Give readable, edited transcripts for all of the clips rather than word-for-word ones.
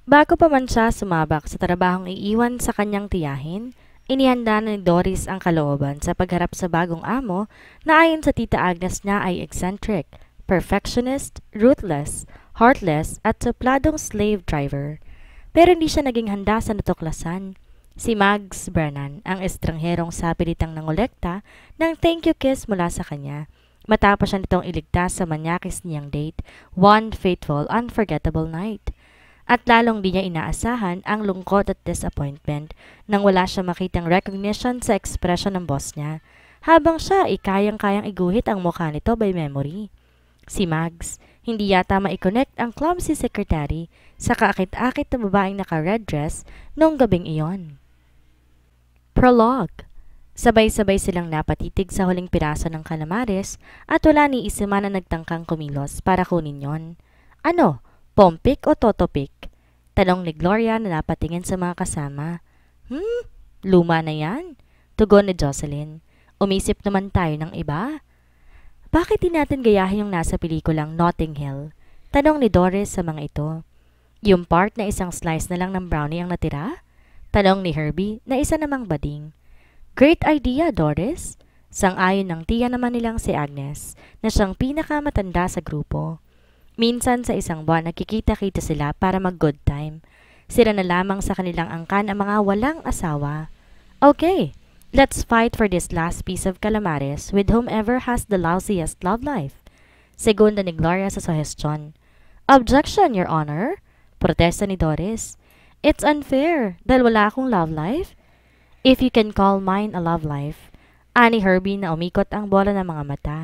Bago pa man siya sumabak sa trabahong iiwan sa kanyang tiyahin, inihanda na ni Doris ang kalooban sa pagharap sa bagong amo na ayon sa tita Agnes niya ay eccentric, perfectionist, ruthless, heartless at supladong slave driver. Pero hindi siya naging handa sa natuklasan. Si Mags Brennan, ang estrangherong sapilitang nangolekta ng thank you kiss mula sa kanya, matapos siya nitong iligtas sa manyakis niyang date, one fateful, unforgettable night. At lalong di niya inaasahan ang lungkot at disappointment nang wala siya makitang recognition sa ekspresyon ng boss niya, habang siya ay kayang-kayang iguhit ang mukha nito by memory. Si Mags, hindi yata maikonnect ang clumsy secretary sa kaakit-akit na babaeng naka-red dress noong gabing iyon. Prologue. Sabay-sabay silang napatitig sa huling piraso ng calamares at wala ni isa man na nagtangkang kumilos para kunin yon. Ano? Pompik o totopik? Tanong ni Gloria na napatingin sa mga kasama. Luma na yan? Tugon ni Jocelyn. Umisip naman tayo ng iba. Bakit di natin gayahin yung nasa pelikulang Notting Hill? Tanong ni Doris sa mga ito. Yung part na isang slice na lang ng brownie ang natira? Tanong ni Herbie na isa namang bading. Great idea, Doris. Sang-ayon ng tiya naman nilang si Agnes na siyang pinakamatanda sa grupo. Minsan sa isang buwan nagkikita-kita sila para mag-good time. Sila na lamang sa kanilang angkan ang mga walang asawa. Okay, let's fight for this last piece of calamares with whomever has the lousiest love life. Segunda ni Gloria sa suggestion. Objection, Your Honor. Protesta ni Doris. It's unfair dahil wala akong love life. If you can call mine a love life. Ani Herbie na umikot ang bola ng mga mata.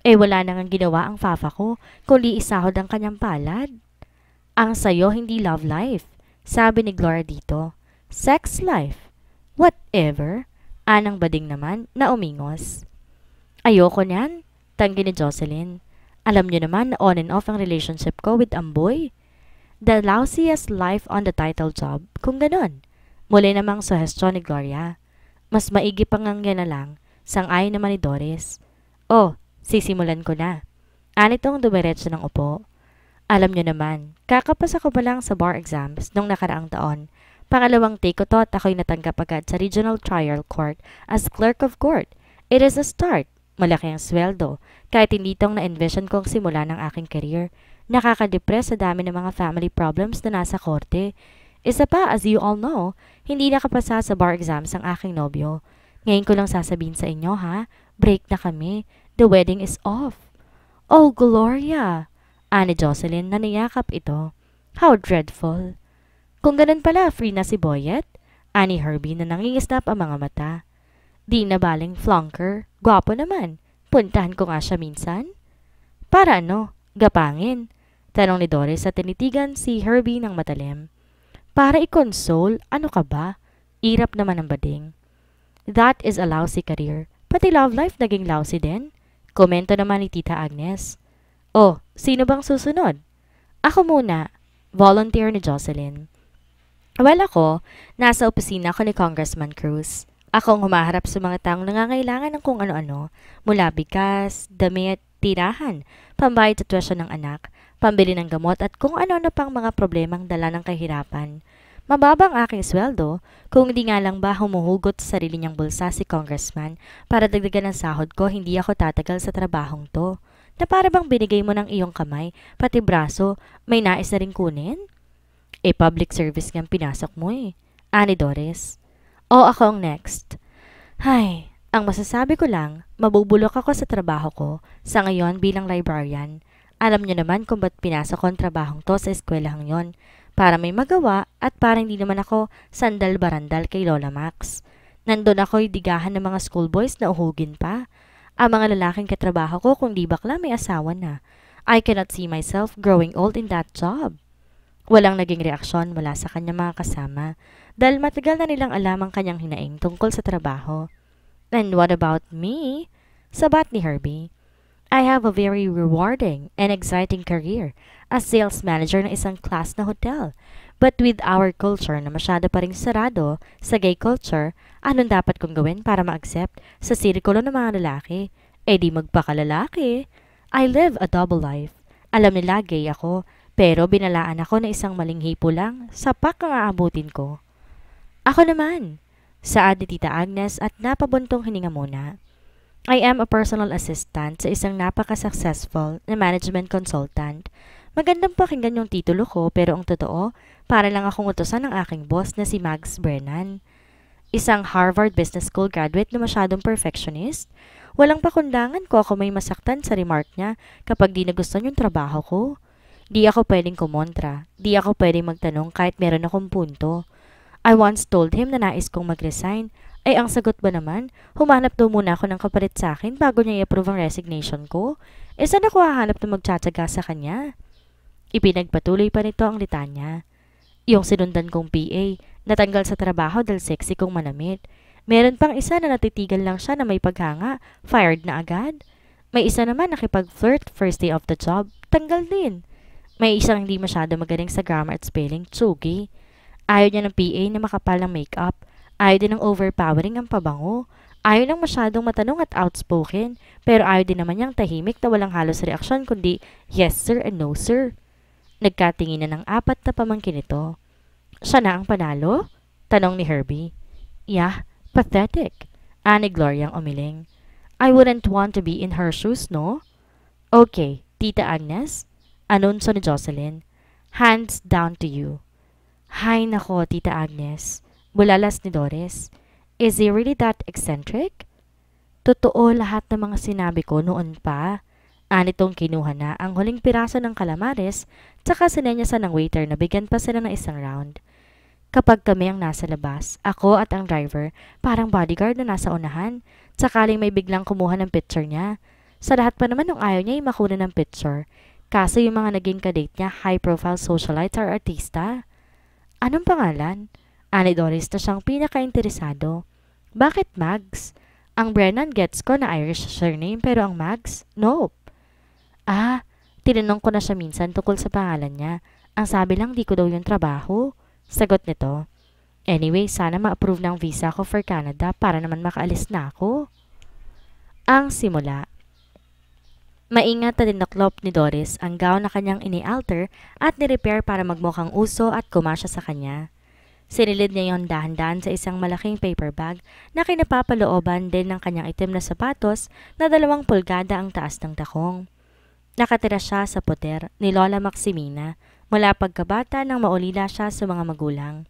Wala nang ginawa ang fafa ko kundi isahod ang kanyang palad. Ang sayo hindi love life, sabi ni Gloria dito. Sex life. Whatever. Anang bading naman na umingos. Ayoko niyan, tanggi ni Jocelyn. Alam niyo naman na on and off ang relationship ko with Amboy. The lousiest life on the title job, kung ganon. Muli namang suhestyon ni Gloria. Mas maigi pang na lang, sang-ayon naman ni Doris. Oh, sisimulan ko na. Anitong dumiretso ng upo. Alam niyo naman, kakapasa ko pa lang sa bar exams nung nakaraang taon. Pangalawang take ko to at ako'y natanggap agad sa Regional Trial Court as Clerk of Court. It is a start. Malaki ang sweldo. Kahit hindi itong na-envision kong simula ng aking career. Nakaka-depress sa dami ng mga family problems na nasa korte. Isa pa, as you all know, hindi nakapasa sa bar exams ang aking nobyo. Ngayon ko lang sasabihin sa inyo ha, break na kami. The wedding is off. Oh, Gloria! Ani Jocelyn na niyakap ito. How dreadful. Kung ganun pala, free na si Boyet? Ani Herbie na nangingisnap ang mga mata. Di na baling flunker. Gwapo naman. Puntahan ko nga siya minsan. Para ano? Gapangin. Tanong ni Doris at tinitigan si Herbie ng matalim. Para i-console, ano ka ba? Irap naman ang bading. That is a lousy career. Pati love life naging lousy din. Komento naman ni Tita Agnes. Oh, sino bang susunod? Ako muna. Volunteer ni Jocelyn. Well ako, nasa opisina ko ni Congressman Cruz. Ako ang humaharap sa mga taong nangangailangan ng kung ano-ano, mula bigas, damit, tirahan, pambayad sa tuwasyon ng anak, pambili ng gamot at kung ano-ano pang mga problemang dala ng kahirapan. Mababa ang aking sweldo, kung hindi nga lang ba humuhugot sa sarili niyang bulsa si Congressman para dagdagan ng sahod ko, hindi ako tatagal sa trabahong to. Na para bang binigay mo ng iyong kamay, pati braso, may nais na rin kunin? Public service ngang pinasok mo Ani Doris. O ako ang next. Hay, ang masasabi ko lang, mabubulok ako sa trabaho ko sa ngayon bilang librarian. Alam niyo naman kung ba't pinasok ko ang trabahong to sa eskwelahang yon. Para may magawa at para hindi naman ako sandal-barandal kay Lola Max. Nandun ako'y digahan ng mga schoolboys na uhugin pa. Ang mga lalaking katrabaho ko kung di bakla may asawa na. I cannot see myself growing old in that job. Walang naging reaksyon mula sa kanyang mga kasama dahil matagal na nilang alam ang kanyang hinaing tungkol sa trabaho. And what about me? Sabat ni Herbie. I have a very rewarding and exciting career as sales manager ng isang class na hotel. But with our culture na masyado pa ring sarado sa gay culture, anong dapat kong gawin para ma-accept sa sirkulo ng mga lalaki? Di magpakalalaki. I live a double life. Alam nila gay ako, Pero binalaan ako na isang maling hipo lang, sapak ang aabutin ko. Ako naman, saad ni Tita Agnes at napabuntong hininga muna. I am a personal assistant sa isang napaka-successful na management consultant. Magandang pakinggan yung titulo ko pero ang totoo, para lang akong utusan ng aking boss na si Mags Brennan. Isang Harvard Business School graduate na masyadong perfectionist. Walang pakundangan ko ako may masaktan sa remark niya kapag di nagustuhan yung trabaho ko. Di ako pwedeng kumontra. Di ako pwedeng magtanong kahit meron akong punto. I once told him na nais kong mag-resign. Ay ang sagot ba naman, humanap daw muna ako ng kapalit sa akin bago niya i-approve ang resignation ko. Saan ako hahanap na magtsatsaga sa kanya? Ipinagpatuloy pa nito ang litanya. Yung sinundan kong PA, natanggal sa trabaho dahil sexy kong manamit. Meron pang isa na natitigan lang siya na may paghanga, fired na agad. May isa naman nakipag-flirt first day of the job, tanggal din. May isang hindi masyado magaling sa grammar at spelling, tsugi. Ayaw niya ng PA na makapal ng makeup. Ayaw din ng overpowering ang pabango. Ayaw ng masyadong matanong at outspoken, pero ayaw din naman niyang tahimik na walang halos reaksyon kundi yes sir and no sir. Nagkatingin na ng 4 na pamangkin nito. Siya na ang panalo? Tanong ni Herbie. Yeah, pathetic. Ani Gloria ang umiling. I wouldn't want to be in her shoes, no? Okay, Tita Agnes. Anunso ni Jocelyn. Hands down to you. Hay nako, Tita Agnes. Bulalas ni Doris. Is he really that eccentric? Totoo lahat ng mga sinabi ko noon pa. Anitong kinuha na ang huling piraso ng calamares tsaka sinenyasan ng waiter na bigyan pa sila ng isang round. Kapag kami ang nasa labas, ako at ang driver, parang bodyguard na nasa unahan, sakaling may biglang kumuha ng picture niya. Sa lahat pa naman ng ayaw niya ay makuna ng picture. Kaso yung mga naging kadate niya, high-profile socialites or artista. Anong pangalan? Ani Doris na siyang pinaka-interesado. Bakit Mags? Ang Brennan gets ko na Irish surname pero ang Mags? Nope. Tinanong ko na siya minsan tungkol sa pangalan niya. Ang sabi lang di ko daw yung trabaho. Sagot nito. Anyway, sana ma-approve ng visa ko for Canada para naman makaalis na ako. Ang simula. Maingat na dinaklop ni Doris ang gown na kanyang ini-alter at ni-repair para magmukhang uso at kumasya sa kanya. Sinilid niya yon dahan-dahan sa isang malaking paper bag na kinapapalooban din ng kanyang itim na sapatos na 2 pulgada ang taas ng takong. Nakatira siya sa poder ni Lola Maximina mula pagkabata nang maulila siya sa mga magulang.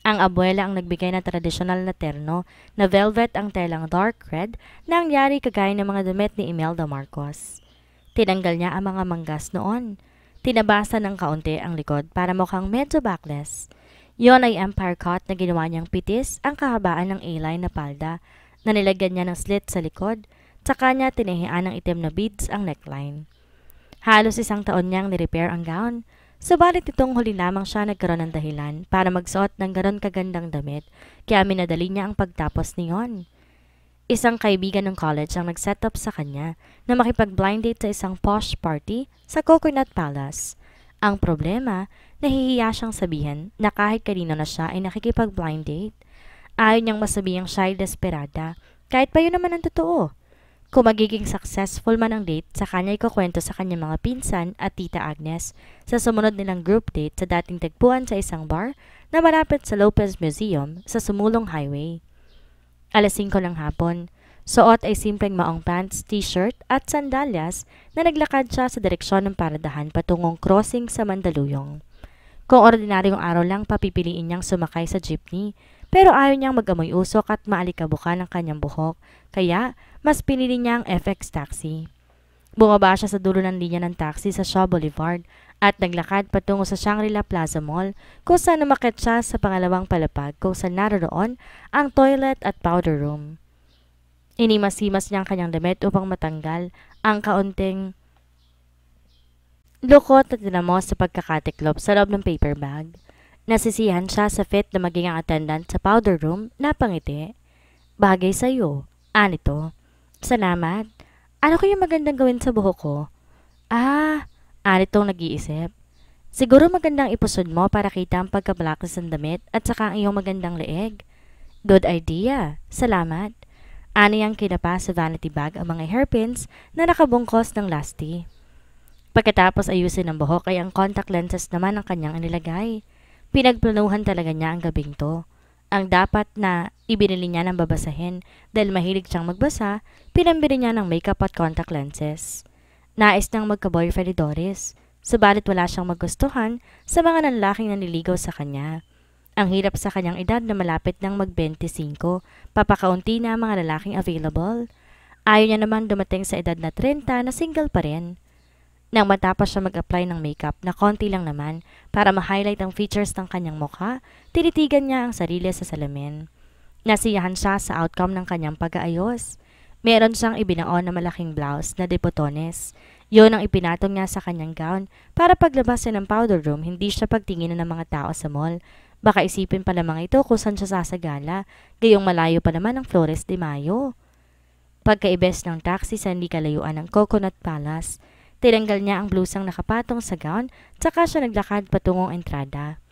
Ang abuela ang nagbigay ng tradisyonal na terno na velvet ang telang dark red na ang yari kagaya ng mga damit ni Imelda Marcos. Tinanggal niya ang mga manggas noon. Tinabasa ng kaunti ang likod para mukhang medyo backless. Yon ay empire cut na ginawa niyang pitis ang kahabaan ng A-line na palda na nilagyan niya ng slit sa likod, tsaka niya tinihian ng itim na beads ang neckline. Halos 1 taon niyang ni-repair ang gown, subalit itong huli lamang siya nagkaroon ng dahilan para magsuot ng ganon kagandang damit, kaya minadali niya ang pagtapos niyon. Isang kaibigan ng college ang nag-set up sa kanya na makipag-blind date sa isang posh party sa Coconut Palace. Ang problema, nahihiya siyang sabihin na kahit kanino na siya ay nakikipag-blind date. Ayaw niyang masabihang siya ay desperada, kahit pa yun naman ang totoo. Kung magiging successful man ang date, sa kanya ikukwento sa kanyang mga pinsan at Tita Agnes sa sumunod nilang group date sa dating tagpuan sa isang bar na malapit sa Lopez Museum sa Sumulong Highway. 5:00 ng hapon, suot ay simpleng maong pants, t-shirt at sandalyas na naglakad siya sa direksyon ng paradahan patungong crossing sa Mandaluyong. Kung ordinaryong araw lang papipiliin niyang sumakay sa jeepney, pero ayaw niyang mag-amoy usok at maalikabukan ang kanyang buhok, kaya mas pinili niya ang FX taxi. Bumaba siya sa dulo ng linya ng taxi sa Shaw Boulevard at naglakad patungo sa Shangri-La Plaza Mall kung saan umakyat siya sa pangalawang palapag kung saan naroon ang toilet at powder room. Inimas-himas niya ang kanyang damit upang matanggal ang kaunting lukot at dinamo sa pagkakatiklop sa loob ng paper bag. Nasisihan siya sa fit na maging ang attendant sa powder room na pangiti. Bagay sa'yo. Anito. Salamat. Ano kaya magandang gawin sa buhok ko? Anitong nag-iisip. Siguro magandang ipusod mo para kita ang pagkablakis ng damit at saka ang iyong magandang leeg. Good idea. Salamat. Ani ang kinapa sa vanity bag ang mga hairpins na nakabungkos ng lasty. Pagkatapos ayusin ang buhok ay ang contact lenses naman ang kanyang inilagay. Pinagplanuhan talaga niya ang gabing to. Ang dapat na ibinili niya ng babasahin dahil mahilig siyang magbasa, pinambili niya ng makeup at contact lenses. Nais niyang magka-boyfriend ni Doris, subalit wala siyang magustuhan sa mga nanlaking naniligaw sa kanya. Ang hirap sa kanyang edad na malapit ng mag-25, papakaunti na ang mga lalaking available. Ayaw niya naman dumating sa edad na 30 na single pa rin. Nang matapos siya mag-apply ng makeup na konti lang naman para ma-highlight ang features ng kanyang mukha, tinitigan niya ang sarili sa salamin. Nasiyahan siya sa outcome ng kanyang pag-aayos. Meron siyang ibinaon na malaking blouse na de botones. Yun ang ipinatong niya sa kanyang gown para paglabas niya ng powder room hindi siya pagtinginan ng mga tao sa mall. Baka isipin pa lamang ito kung saan siya sasagala, gayong malayo pa naman ang Flores de Mayo. Pagkaibes ng taxi sa hindi kalayuan ng Coconut Palace, tinanggal niya ang blusang nakapatong sa gown, tsaka siya naglakad patungong entrada.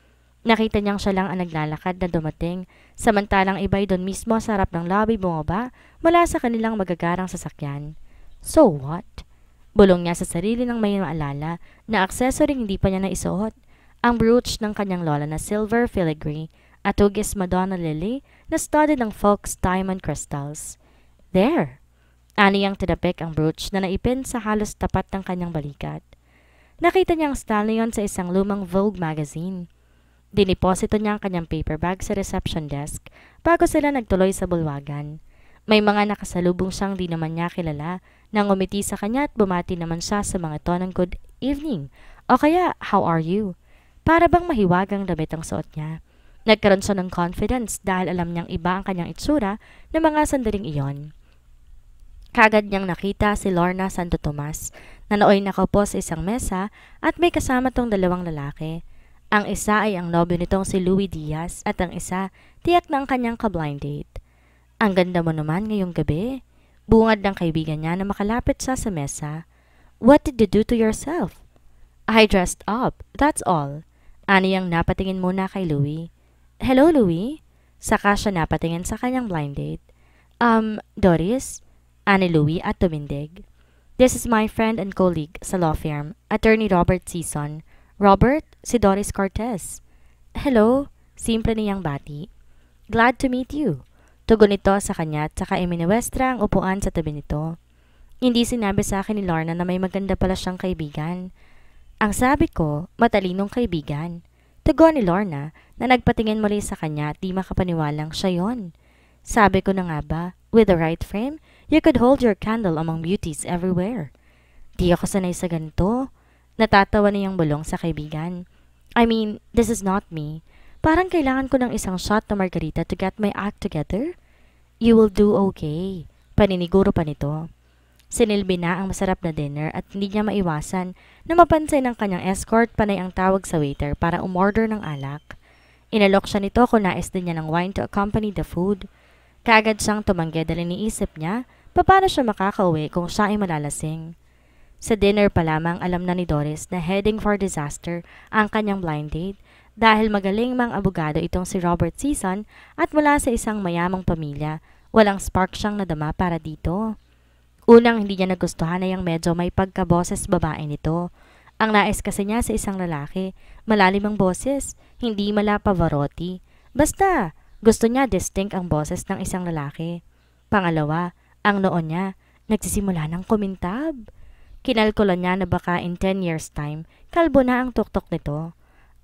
Nakita niyang siya lang ang naglalakad na dumating, samantalang iba'y doon mismo sa harap ng lobby bumaba mula sa kanilang magagarang sasakyan. So what? Bulong niya sa sarili ng may maalala na aksesoring hindi pa niya naisuot. Ang brooch ng kanyang lola na silver filigree at hugis Madonna Lily na studded ng Fox diamond crystals. There! Aniyang tinapik ang brooch na naipin sa halos tapat ng kanyang balikat. Nakita niya ang style na yun sa isang lumang Vogue magazine. Diniposito niya ang kanyang paper bag sa reception desk bago sila nagtuloy sa bulwagan. May mga nakasalubong siyang di naman niya kilala nang umiti sa kanya at bumati naman siya sa mga tonong good evening o kaya how are you? Para bang mahiwagang damit ang suot niya. Nagkaroon siya ng confidence dahil alam niyang iba ang kanyang itsura ng mga sandaling iyon. Kagad niyang nakita si Lorna Santo Tomas na nooy nakaupo sa isang mesa at may kasama tong dalawang lalaki. Ang isa ay ang nobyo nitong si Louie Diaz at ang isa tiyak na ang kanyang ka-blind date. Ang ganda mo naman ngayong gabi. Bungad ng kaibigan niya na makalapit siya sa mesa. What did you do to yourself? I dressed up, that's all. Aniyang napatingin muna kay Louie. Hello, Louie? Saka siya napatingin sa kanyang blind date. Doris? Ani Louie at tumindig. This is my friend and colleague sa law firm, Attorney Robert Season. Robert, si Doris Cortez. Hello, simple niyang bati. Glad to meet you. Tugon ito sa kanya at saka iminiwestra ang upuan sa tabi nito. Hindi sinabi sa akin ni Lorna na may maganda pala siyang kaibigan. Ang sabi ko, matalinong kaibigan. Tugon ni Lorna na nagpatingin muli sa kanya at di makapaniwalang siya yon. Sabi ko na nga ba, with the right frame, you could hold your candle among beauties everywhere. Di ako sanay sa ganito. Natatawa niyang bulong sa kaibigan. I mean, this is not me. Parang kailangan ko ng isang shot na margarita to get my act together. You will do okay. Paniniguro pa nito. Sinilbi na ang masarap na dinner at hindi niya maiwasan na mapansin ng kanyang escort panay ang tawag sa waiter para umorder ng alak. Inalok siya nito kung nais din niya ng wine to accompany the food. Kaagad siyang tumanggi dahil iniisip niya paano siya makakauwi kung siya ay malalasing. Sa dinner pa lamang alam na ni Doris na heading for disaster ang kanyang blind date dahil magaling mang abogado itong si Robert Season at mula sa isang mayamang pamilya, walang spark siyang nadama para dito. Unang hindi niya nagustuhan ay ang medyo may pagkaboses babae nito. Ang nais kasi niya sa isang lalaki, malalim ang boses, hindi mala Pavarotti. Basta, gusto niya distinct ang boses ng isang lalaki. Pangalawa, ang noon niya, nagsisimula ng kumintab. Kinalkulan niya na baka in 10 years time, kalbo na ang tuktok nito.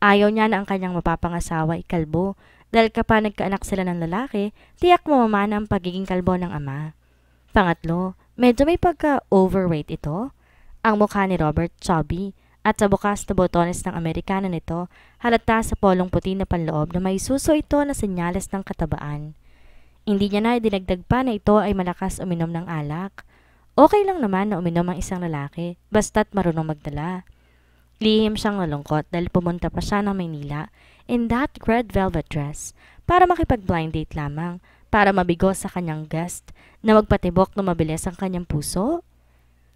Ayaw niya na ang kanyang mapapangasawa ay kalbo dahil kapag nagkaanak sila ng lalaki, tiyak mamamana ang pagiging kalbo ng ama. Pangatlo, medyo may pagka-overweight ito. Ang mukha ni Robert chubby at sa bukas na botones ng Amerikano nito, halata sa polong puti na panloob na may suso ito na senyales ng katabaan. Hindi niya na dinagdag pa na ito ay malakas uminom ng alak. Okay lang naman na uminom ang isang lalaki, basta't marunong magdala. Lihim siyang nalungkot dahil pumunta pa siya ng Maynila in that red velvet dress para makipag-blind date lamang, para mabigo sa kanyang guest na magpatibok na mabilis ang kanyang puso.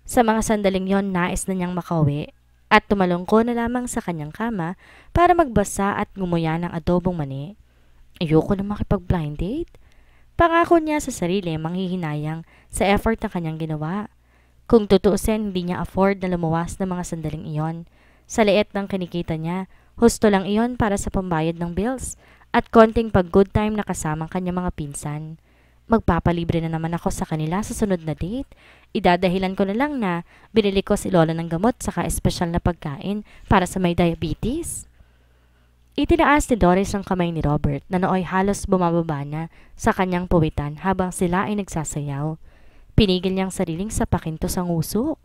Sa mga sandaling yon, nais na niyang makauwi at tumalungko na lamang sa kanyang kama para magbasa at ngumuya ng adobong mani. Ayoko na makipag-blind date. Pangako niya sa sarili manghihinayang sa effort na kanyang ginawa. Kung tutuusin, hindi niya afford na lumuwas ng mga sandaling iyon. Sa liit ng kinikita niya, husto lang iyon para sa pambayad ng bills at konting pag-good time na kasamang kanyang mga pinsan. Magpapalibre na naman ako sa kanila sa sunod na date. Idadahilan ko na lang na binili ko si Lola ng gamot saka espesyal na pagkain para sa may diabetes. Itinaas ni Doris ang kamay ni Robert na nooy halos bumababa na sa kanyang puwitan habang sila ay nagsasayaw. Pinigil niyang sariling sapakin to sa nguso.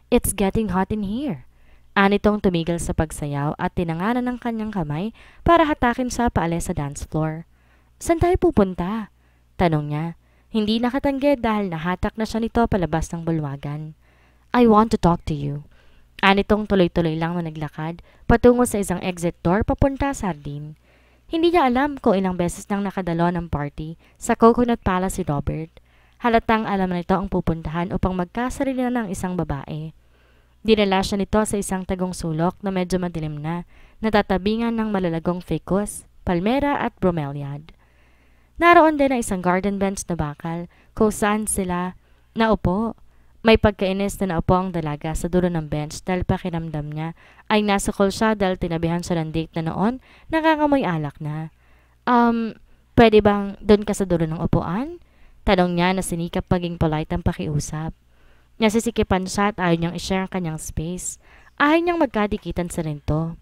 It's getting hot in here. Anitong tumigil sa pagsayaw at tinanganan ng kanyang kamay para hatakin siya paalis sa dance floor. Saan tayo pupunta? Tanong niya. Hindi nakatanggi dahil nahatak na siya nito palabas ng bulwagan. I want to talk to you. Anitong tuloy-tuloy lang na naglakad patungo sa isang exit door papunta sa hardin. Hindi niya alam kung ilang beses nang nakadalo ng party sa Coconut Palace si Robert. Halatang alam na nito ang pupuntahan upang magkasarili na ng isang babae. Dinala siya nito sa isang tagong sulok na medyo madilim na, natatabingan ng malalagong ficus, palmera at bromeliad. Naroon din ang isang garden bench na bakal kung saan sila naupo. May pagkainis na naupo ang dalaga sa dulo ng bench dahil pakiramdam niya ay nasukol siya dahil tinabihan siya ng date na noon, nangangamoy alak na. Pwede bang doon ka sa dulo ng upuan? Tanong niya na sinikap paging polite ang pakiusap. Nasisikipan siya at ayaw niyang i-share ang kanyang space. Ayaw niyang magkadikitan sa rinto.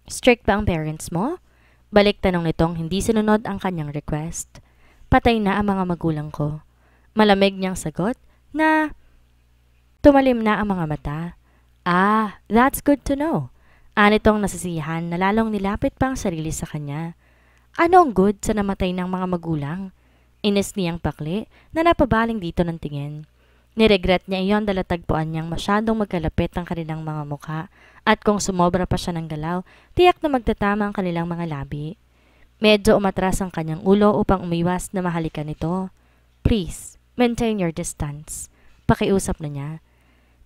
Strict ba ang parents mo? Balik tanong nitong hindi sinunod ang kanyang request. Patay na ang mga magulang ko. Malamig niyang sagot na tumalim na ang mga mata. Ah, that's good to know. Anitong nasisiyahan na lalong nilapit pa ang sarili sa kanya. Ano ang good sa namatay ng mga magulang? Inis niyang pakli na napabaling dito ng tingin. Niregret niya iyon dahil tagpuan niyang masyadong magkalapit ang kanilang mga mukha at kung sumobra pa siya ng galaw, tiyak na magtatama ang kanilang mga labi. Medyo umatras ang kanyang ulo upang umiwas na mahalikan nito. Please, maintain your distance. Pakiusap na niya.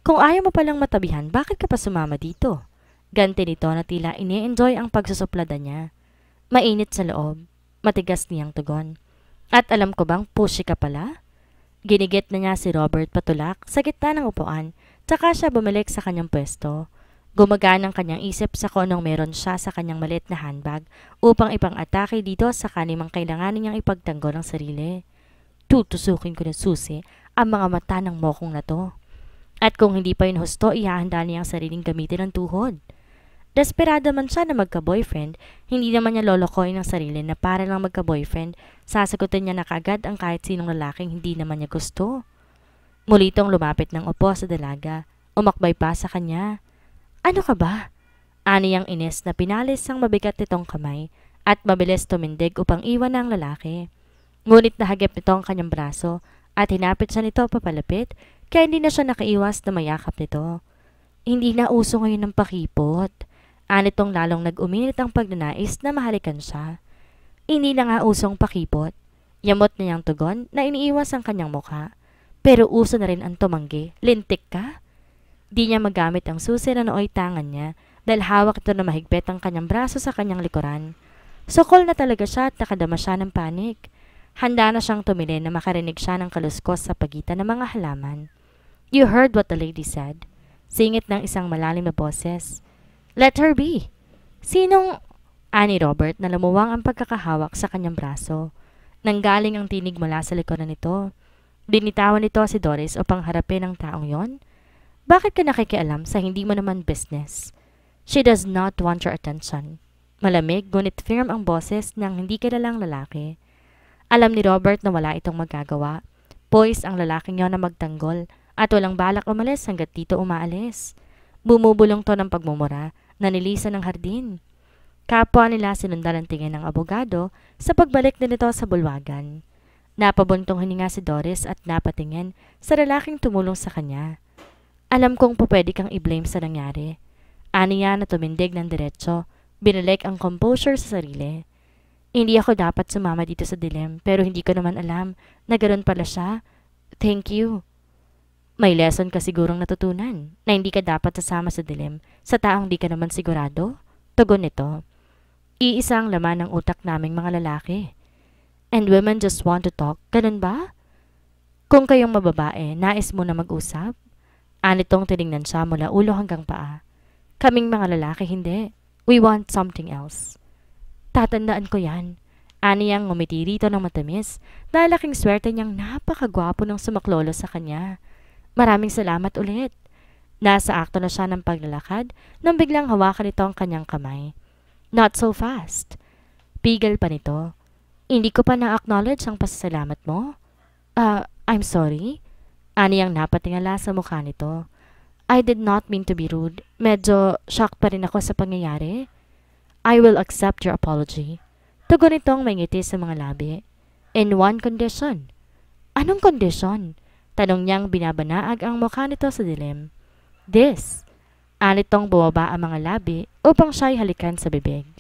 Kung ayaw mo palang matabihan, bakit ka pa sumama dito? Ganti nito na tila ini-enjoy ang pagsusuplada niya. Mainit sa loob. Matigas niyang tugon. At alam ko bang pushy ka pala? Ginigit na niya si Robert patulak sa gitna ng upuan, tsaka siya bumalik sa kanyang pwesto. Gumagaan ang kanyang isip sa kung anong meron siya sa kanyang maliit na handbag upang ipang-atake dito sa kanimang kailanganin niyang ipagtanggol ang sarili. Tutusukin ko ng susi ang mga mata ng mokong na to. At kung hindi pa yun husto, ihahanda niya ang sariling gamitin ng tuhod. Desperado man siya na magka-boyfriend, hindi naman niya lolokohin ang sarili na para lang magka-boyfriend, sasagutin niya na kaagad ang kahit sinong lalaking hindi naman niya gusto. Muli itong lumapit ng upo sa dalaga, umakbay pa sa kanya. Ano ka ba? Ani ang inis na pinalis ang mabigat nitong kamay at mabilis tumindig upang iwan ang lalaki. Ngunit nahagip nito ang kanyang braso at hinapit siya nito papalapit kaya hindi na siya nakaiwas na mayakap nito. Hindi na uso ngayon ng pakipot. Anitong lalong nag-uminit ang pagnanais na mahalikan siya. Hindi na nga usong pakipot. Yamot na niyang tugon na iniiwas ang kanyang mukha. Pero uso na rin ang tumanggi. Lintik ka? Di niya magamit ang susi na nooy tangan niya dahil hawak ito na mahigpit ang kanyang braso sa kanyang likuran. Sukol na talaga siya at nakadama siya ng panik. Handa na siyang tumili na makarinig siya ng kaluskos sa pagitan ng mga halaman. You heard what the lady said. Singit ng isang malalim na boses. Let her be. Sinong... Ani Robert na lumuwang ang pagkakahawak sa kanyang braso. Nanggaling ang tinig mula sa likuran nito. Binitawan nito si Doris upang harapin ang taong yon. Bakit ka nakikialam sa hindi mo naman business? She does not want your attention. Malamig ngunit firm ang boses ng hindi kilalang lalaki. Alam ni Robert na wala itong magagawa. Poise ang lalaking yon na magtanggol at walang balak umalis hanggat dito umaalis. Bumubulong to ng pagmumura na nilisan ng hardin. Kapwa nila sinundan ang tingin ng abogado sa pagbalik na nito sa bulwagan. Napabuntong hininga si Doris at napatingin sa lalaking tumulong sa kanya. Alam kong pwede kang i-blame sa nangyari. Aniya na tumindig ng diretso, binalik ang composure sa sarili. Hindi ako dapat sumama dito sa dilim pero hindi ko naman alam na ganoon pala siya. Thank you. May lesson ka sigurong natutunan na hindi ka dapat sasama sa dilim sa taong di ka naman sigurado. Tugon nito. Iisang laman ng utak naming mga lalaki. And women just want to talk, ganun ba? Kung kayong mababae, nais mo na mag-usap? Anitong tiningnan siya mula ulo hanggang paa. Kaming mga lalaki hindi. We want something else. Tatandaan ko yan. Aniyang ngumiti rito ng matamis dahil laking swerte niyang napakagwapo ng sumaklolo sa kanya. Maraming salamat ulit. Nasa akto na siya ng paglalakad nang biglang hawakan nito ang kanyang kamay. Not so fast. Pigil pa nito. Hindi ko pa na-acknowledge ang pasasalamat mo. I'm sorry. Aniyang napatingala sa mukha nito. I did not mean to be rude. Medyo shocked pa rin ako sa pangyayari. I will accept your apology. Tugon nitong may ngiti sa mga labi. In one condition. Anong condition? Tanong niyang binabanaag ang mukha nito sa dilim. This. Anitong bumaba ang mga labi upang siya'y halikan sa bibig.